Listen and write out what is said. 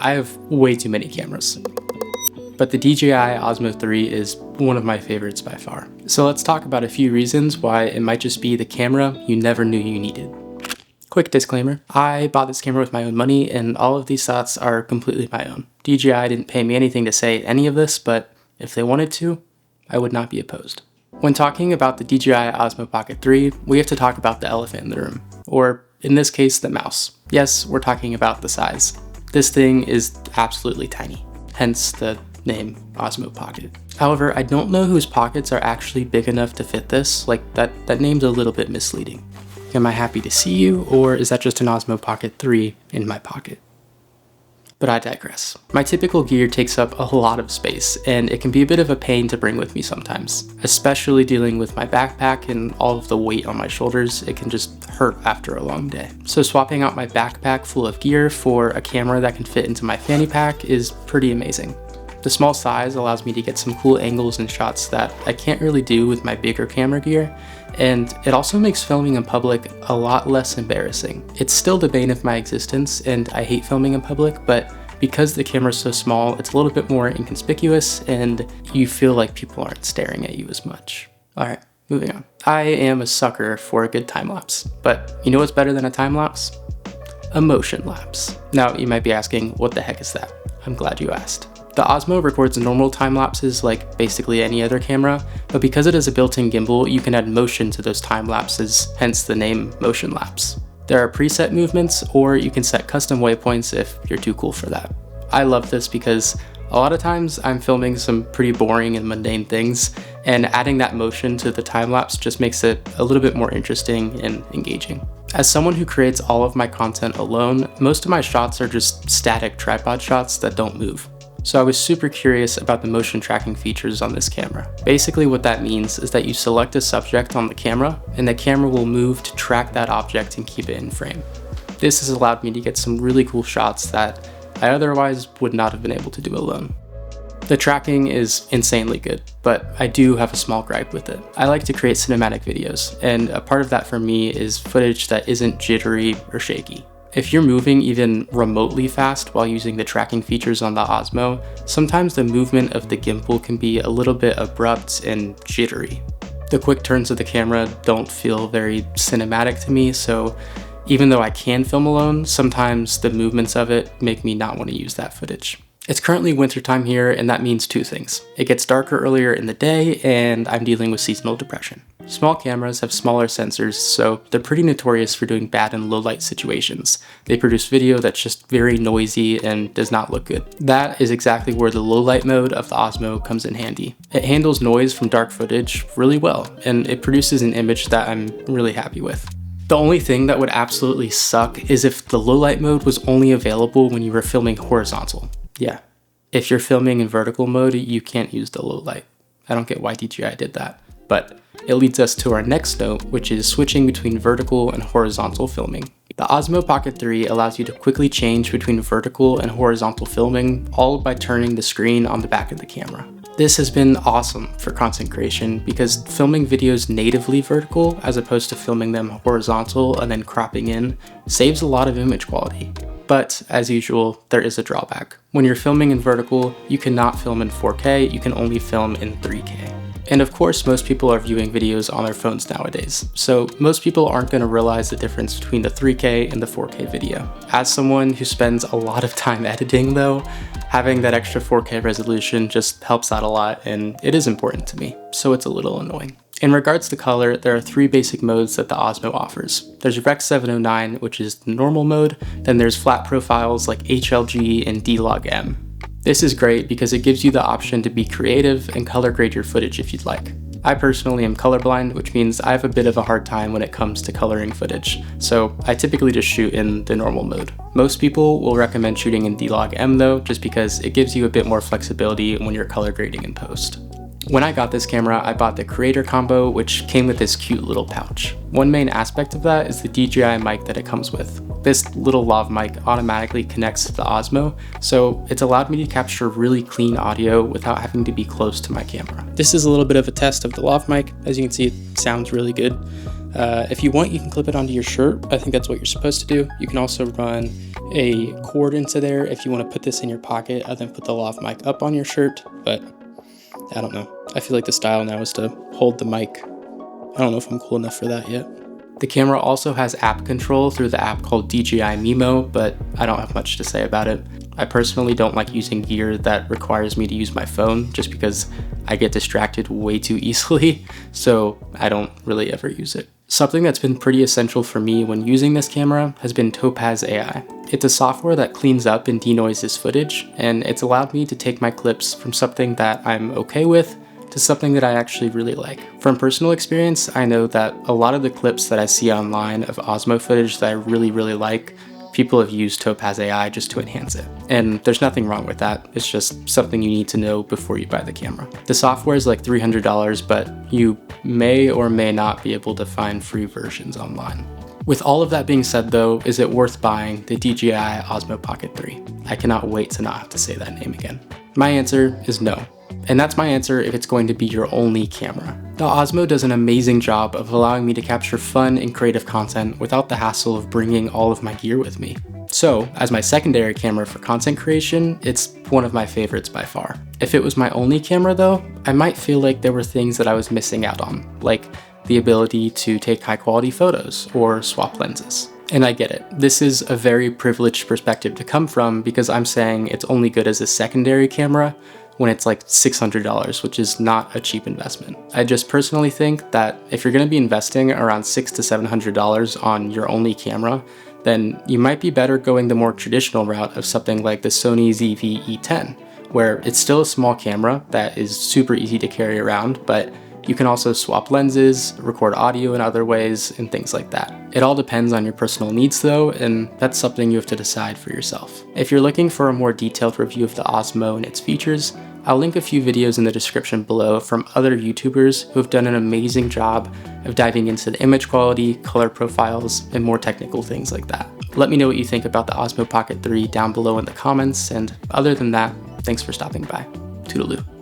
I have way too many cameras. But the DJI Osmo 3 is one of my favorites by far. So let's talk about a few reasons why it might just be the camera you never knew you needed. Quick disclaimer, I bought this camera with my own money and all of these thoughts are completely my own. DJI didn't pay me anything to say any of this, but if they wanted to, I would not be opposed. When talking about the DJI Osmo Pocket 3, we have to talk about the elephant in the room, or in this case, the mouse. Yes, we're talking about the size. This thing is absolutely tiny, hence the name Osmo Pocket. However, I don't know whose pockets are actually big enough to fit this. Like that name's a little bit misleading. Am I happy to see you, or is that just an Osmo Pocket 3 in my pocket? But I digress. My typical gear takes up a lot of space, and it can be a bit of a pain to bring with me sometimes. Especially dealing with my backpack and all of the weight on my shoulders, it can just hurt after a long day. So swapping out my backpack full of gear for a camera that can fit into my fanny pack is pretty amazing. The small size allows me to get some cool angles and shots that I can't really do with my bigger camera gear, and it also makes filming in public a lot less embarrassing. It's still the bane of my existence, and I hate filming in public, but because the camera's so small, it's a little bit more inconspicuous, and you feel like people aren't staring at you as much. Alright, moving on. I am a sucker for a good time lapse, but you know what's better than a time lapse? A motion lapse. Now, you might be asking, what the heck is that? I'm glad you asked. The Osmo records normal time lapses like basically any other camera, but because it has a built-in gimbal, you can add motion to those time lapses, hence the name motion lapse. There are preset movements, or you can set custom waypoints if you're too cool for that. I love this because a lot of times I'm filming some pretty boring and mundane things, and adding that motion to the time lapse just makes it a little bit more interesting and engaging. As someone who creates all of my content alone, most of my shots are just static tripod shots that don't move. So I was super curious about the motion tracking features on this camera. Basically what that means is that you select a subject on the camera, and the camera will move to track that object and keep it in frame. This has allowed me to get some really cool shots that I otherwise would not have been able to do alone. The tracking is insanely good, but I do have a small gripe with it. I like to create cinematic videos, and a part of that for me is footage that isn't jittery or shaky. If you're moving even remotely fast while using the tracking features on the Osmo, sometimes the movement of the gimbal can be a little bit abrupt and jittery. The quick turns of the camera don't feel very cinematic to me, so even though I can film alone, sometimes the movements of it make me not want to use that footage. It's currently wintertime here, and that means two things. It gets darker earlier in the day, and I'm dealing with seasonal depression. Small cameras have smaller sensors, so they're pretty notorious for doing bad in low light situations. They produce video that's just very noisy and does not look good. That is exactly where the low light mode of the Osmo comes in handy. It handles noise from dark footage really well, and it produces an image that I'm really happy with. The only thing that would absolutely suck is if the low light mode was only available when you were filming horizontal. Yeah, if you're filming in vertical mode, you can't use the low light. I don't get why DJI did that, but it leads us to our next note, which is switching between vertical and horizontal filming. The Osmo Pocket 3 allows you to quickly change between vertical and horizontal filming, all by turning the screen on the back of the camera. This has been awesome for content creation because filming videos natively vertical as opposed to filming them horizontal and then cropping in saves a lot of image quality. But as usual, there is a drawback. When you're filming in vertical, you cannot film in 4K, you can only film in 3K. And of course, most people are viewing videos on their phones nowadays, so most people aren't going to realize the difference between the 3K and the 4K video. As someone who spends a lot of time editing though, having that extra 4K resolution just helps out a lot, and it is important to me, so it's a little annoying. In regards to color, there are three basic modes that the Osmo offers. There's Rec 709, which is the normal mode, then there's flat profiles like HLG and D-Log-M. This is great because it gives you the option to be creative and color grade your footage if you'd like. I personally am colorblind, which means I have a bit of a hard time when it comes to coloring footage, so I typically just shoot in the normal mode. Most people will recommend shooting in D-Log-M though, just because it gives you a bit more flexibility when you're color grading in post. When I got this camera, I bought the Creator Combo, which came with this cute little pouch. One main aspect of that is the DJI mic that it comes with. This little lav mic automatically connects to the Osmo, so it's allowed me to capture really clean audio without having to be close to my camera. This is a little bit of a test of the lav mic. As you can see, it sounds really good. If you want, you can clip it onto your shirt. I think that's what you're supposed to do. You can also run a cord into there if you want to put this in your pocket and then put the lav mic up on your shirt, but I don't know. I feel like the style now is to hold the mic. I don't know if I'm cool enough for that yet. The camera also has app control through the app called DJI Mimo, but I don't have much to say about it. I personally don't like using gear that requires me to use my phone just because I get distracted way too easily, so I don't really ever use it. Something that's been pretty essential for me when using this camera has been Topaz AI. It's a software that cleans up and denoises footage, and it's allowed me to take my clips from something that I'm okay with to something that I actually really like. From personal experience, I know that a lot of the clips that I see online of Osmo footage that I really like, people have used Topaz AI just to enhance it. And there's nothing wrong with that. It's just something you need to know before you buy the camera. The software is like $300, but you may or may not be able to find free versions online. With all of that being said though, is it worth buying the DJI Osmo Pocket 3? I cannot wait to not have to say that name again. My answer is no. And that's my answer if it's going to be your only camera. The Osmo does an amazing job of allowing me to capture fun and creative content without the hassle of bringing all of my gear with me. So, as my secondary camera for content creation, it's one of my favorites by far. If it was my only camera though, I might feel like there were things that I was missing out on, like the ability to take high quality photos or swap lenses. And I get it. This is a very privileged perspective to come from because I'm saying it's only good as a secondary camera when it's like $600, which is not a cheap investment. I just personally think that if you're gonna be investing around $600 to $700 on your only camera, then you might be better going the more traditional route of something like the Sony ZV-E10, where it's still a small camera that is super easy to carry around, but you can also swap lenses, record audio in other ways, and things like that. It all depends on your personal needs though, and that's something you have to decide for yourself. If you're looking for a more detailed review of the Osmo and its features, I'll link a few videos in the description below from other YouTubers who have done an amazing job of diving into the image quality, color profiles, and more technical things like that. Let me know what you think about the Osmo Pocket 3 down below in the comments, and other than that, thanks for stopping by. Toodaloo.